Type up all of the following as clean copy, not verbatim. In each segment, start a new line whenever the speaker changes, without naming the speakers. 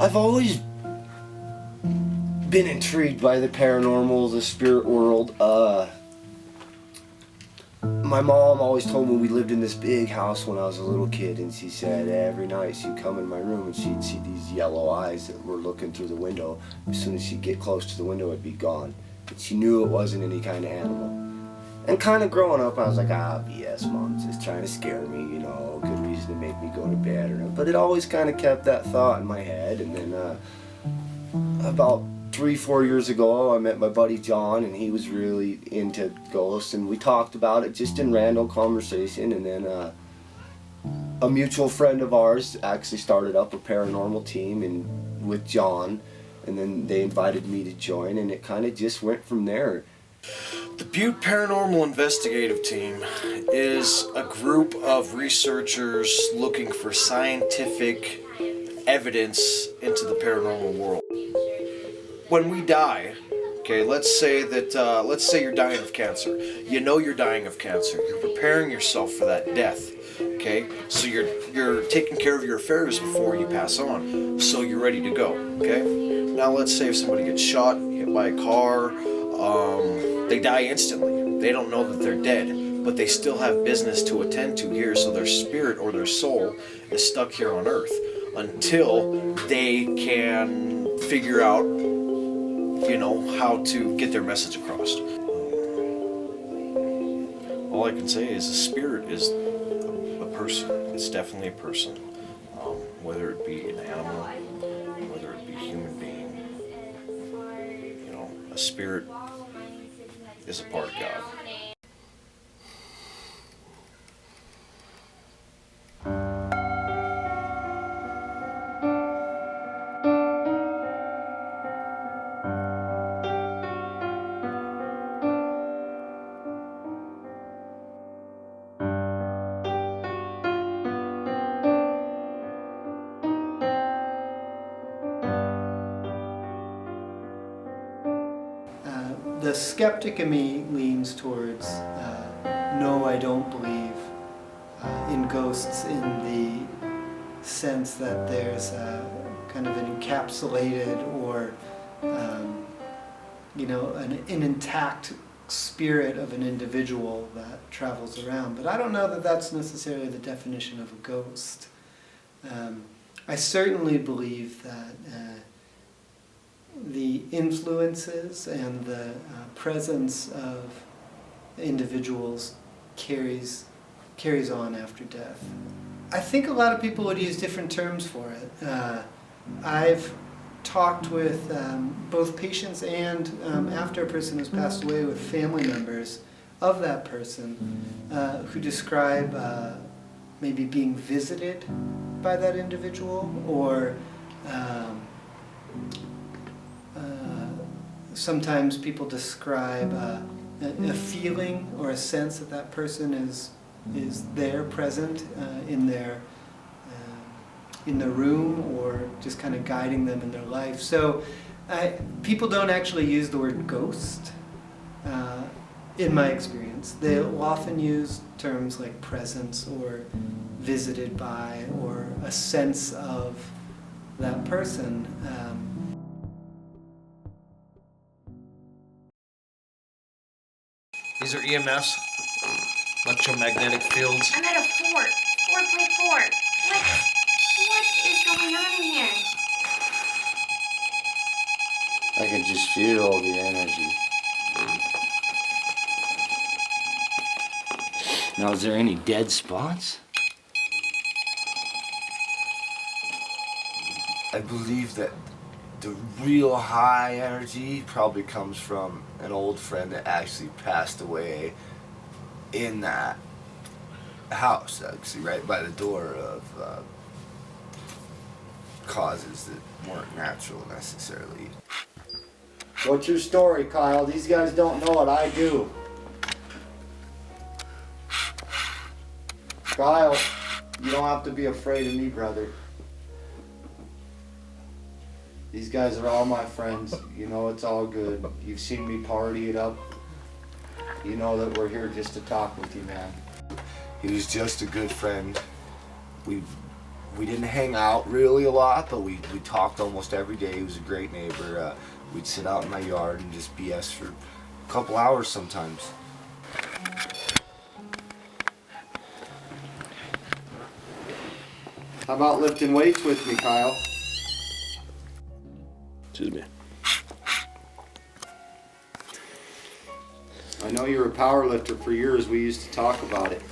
I've always been intrigued by the paranormal, the spirit world. My mom always told me we lived in this big house when I was a little kid, and she said every night she'd come in my room and she'd see these yellow eyes that were looking through the window. As soon as she'd get close to the window, it'd be gone. But she knew it wasn't any kind of animal. And kind of growing up, I was like, BS, Mom's just trying to scare me, you know, good reason to make me go to bed. But it always kind of kept that thought in my head. And then about 3-4 years ago, I met my buddy John, and he was really into ghosts, and we talked about it just in random conversation. And then a mutual friend of ours actually started up a paranormal team with John, and then they invited me to join, and it kind of just went from there.
The Butte Paranormal Investigative Team is a group of researchers looking for scientific evidence into the paranormal world. When we die, okay, let's say you're dying of cancer. You know you're dying of cancer. You're preparing yourself for that death, okay? So you're taking care of your affairs before you pass on, so you're ready to go, okay? Now let's say if somebody gets shot, hit by a car, they die instantly. They don't know that they're dead, but they still have business to attend to here, so their spirit or their soul is stuck here on Earth until they can figure out, you know, how to get their message across. All I can say is a spirit is a person. It's definitely a person. Whether it be an animal, whether it be a human being, you know, a spirit is a part of God.
The skeptic in me leans towards no, I don't believe in ghosts in the sense that there's kind of an encapsulated or you know, an intact spirit of an individual that travels around. But I don't know that that's necessarily the definition of a ghost. I certainly believe that the influences and the presence of individuals carries on after death. I think a lot of people would use different terms for it. I've talked with both patients and after a person has passed away, with family members of that person who describe maybe being visited by that individual, or sometimes people describe a feeling or a sense that that person is there, present in their room, or just kind of guiding them in their life. So people don't actually use the word ghost in my experience. They'll often use terms like presence or visited by or a sense of that person.
These are EMS, electromagnetic fields.
I'm at a 4.4. What is going on in here?
I can just feel the energy. Now, is there any dead spots? I believe that the real high energy probably comes from an old friend that actually passed away in that house, actually, right by the door, of causes that weren't natural necessarily. What's your story, Kyle? These guys don't know what I do. Kyle, you don't have to be afraid of me, brother. These guys are all my friends. You know it's all good. You've seen me party it up. You know that we're here just to talk with you, man. He was just a good friend. We We didn't hang out really a lot, but we talked almost every day. He was a great neighbor. We'd sit out in my yard and just BS for a couple hours sometimes. How about lifting weights with me, Kyle?
Excuse me.
I know you were a power lifter for years. We used to talk about it.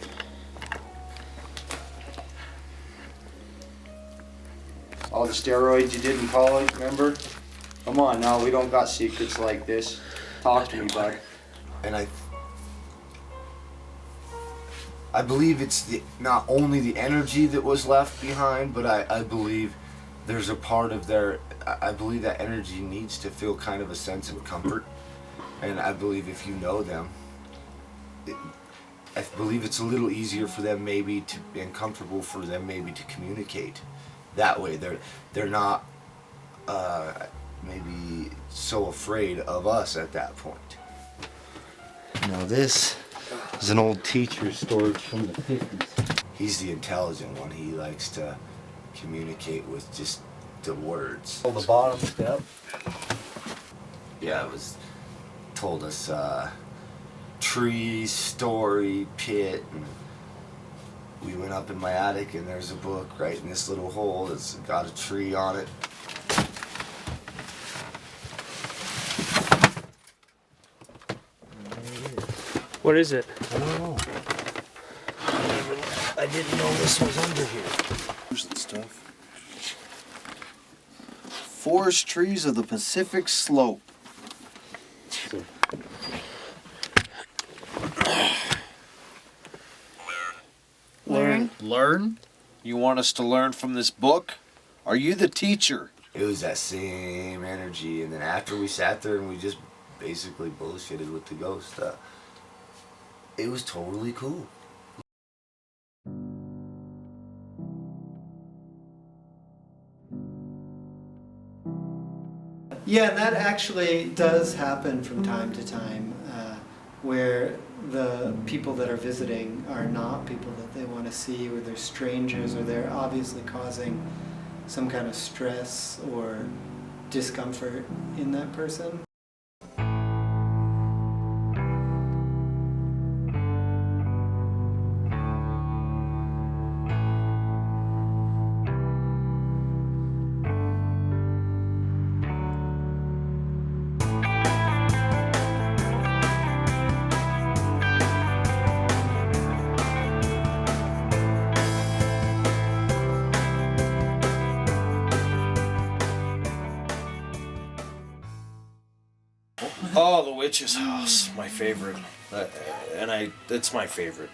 All the steroids you did in college, remember? Come on now, we don't got secrets like this. Talk to me, bud. And I believe it's not only the energy that was left behind, but I believe there's a part of I believe that energy needs to feel kind of a sense of comfort. And I believe if you know them, I believe it's a little easier for them maybe and comfortable for them maybe to communicate. That way they're not maybe so afraid of us at that point. Now this is an old teacher's storage from the 50s. He's the intelligent one. He likes to communicate with just the words.
Oh, the bottom step.
Yeah, it was told us tree, story, pit, and we went up in my attic and there's a book right in this little hole. It's got a tree on it.
What is it?
I don't know. I didn't know this was under here.
Here's the stuff. Forest trees of the Pacific Slope. Learn? You want us to learn from this book? Are you the teacher?
It was that same energy, and then after we sat there and we just basically bullshitted with the ghost, it was totally cool.
Yeah, and that actually does happen from time to time, where the people that are visiting are not people that they want to see, or they're strangers, or they're obviously causing some kind of stress or discomfort in that person.
Oh, the witch's house, my favorite, it's my favorite.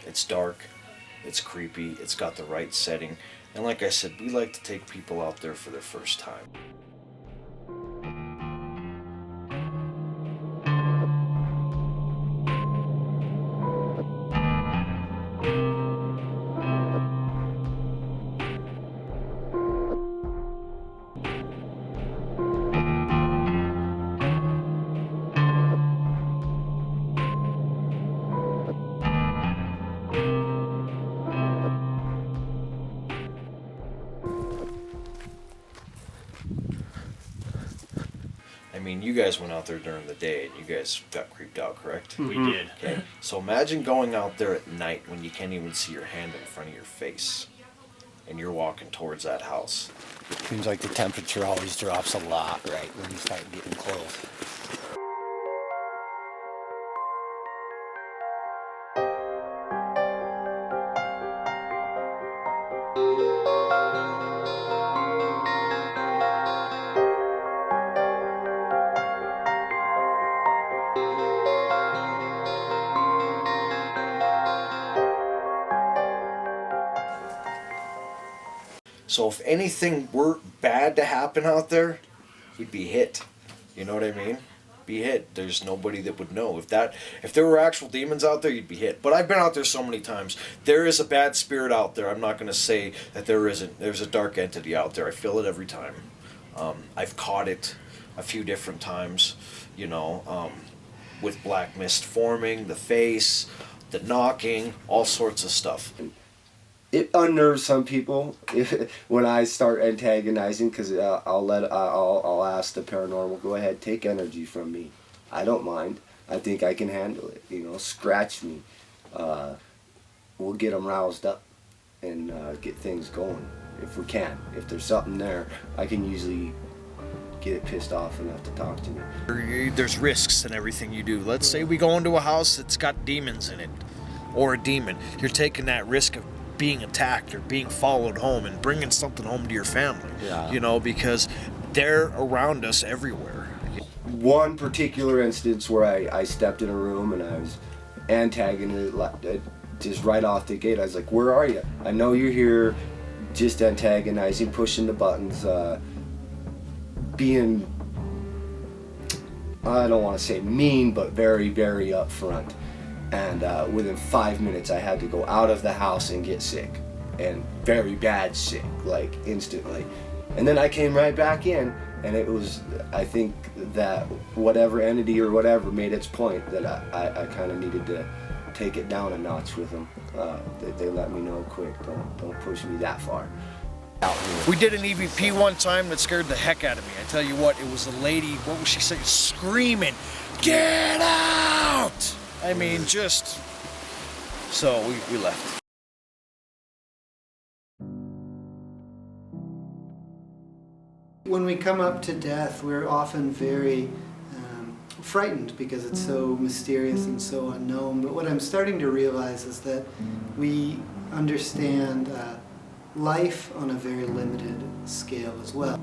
It's dark, it's creepy, it's got the right setting, and like I said, we like to take people out there for their first time. I mean, you guys went out there during the day and you guys got creeped out, correct?
We
did.
Okay, so imagine going out there at night when you can't even see your hand in front of your face and you're walking towards that house.
Seems like the temperature always drops a lot, right, when you start getting close.
So if anything were bad to happen out there, we'd be hit. You know what I mean? Be hit. There's nobody that would know. If there were actual demons out there, you'd be hit. But I've been out there so many times. There is a bad spirit out there. I'm not going to say that there isn't. There's a dark entity out there. I feel it every time. I've caught it a few different times, with black mist forming, the face, the knocking, all sorts of stuff.
it unnerves some people when I start antagonizing, because I'll ask the paranormal, go ahead, take energy from me. I don't mind. I think I can handle it. You know, scratch me. We'll get them roused up and get things going if we can. If there's something there, I can usually get it pissed off enough to talk to me.
There's risks in everything you do. Let's say we go into a house that's got demons in it, or a demon. You're taking that risk of being attacked or being followed home and bringing something home to your family.
Yeah.
You know, because they're around us everywhere.
One particular instance where I stepped in a room and I was antagonizing, just right off the gate. I was like, where are you? I know you're here, just antagonizing, pushing the buttons, being, I don't want to say mean, but very, very upfront. And within 5 minutes, I had to go out of the house and get sick, and very bad sick, like instantly. And then I came right back in, and it was, I think that whatever entity or whatever made its point, that I kind of needed to take it down a notch with them. They let me know quick, don't push me that far.
We did an EVP one time that scared the heck out of me. I tell you what, it was a lady, what was she saying? Screaming, "Get out!" I mean, just, so we left.
When we come up to death, we're often very frightened because it's so mysterious and so unknown. But what I'm starting to realize is that we understand life on a very limited scale as well.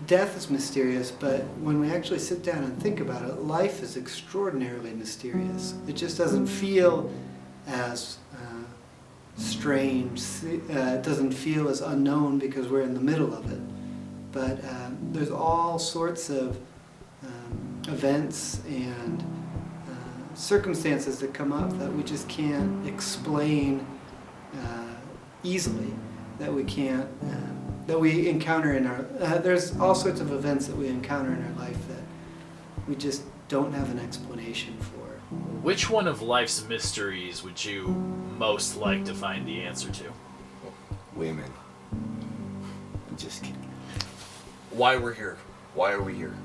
Death is mysterious, but when we actually sit down and think about it, life is extraordinarily mysterious. It just doesn't feel as strange. It doesn't feel as unknown because we're in the middle of it. But there's all sorts of events and circumstances that come up that we just can't explain easily, that we can't, that we encounter in our, there's all sorts of events that we encounter in our life that we just don't have an explanation for.
Which one of life's mysteries would you most like to find the answer to?
Women. I'm just kidding.
Why we're here? Why are we here?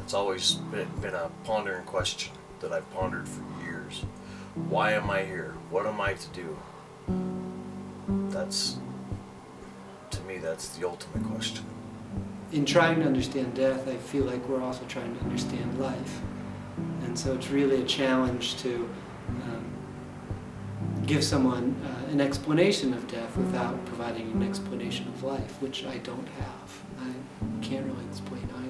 It's always been a pondering question that I've pondered for years. Why am I here? What am I to do? That's, to me, that's the ultimate question.
In trying to understand death, I feel like we're also trying to understand life. And so it's really a challenge to give someone an explanation of death without providing an explanation of life, which I don't have. I can't really explain either.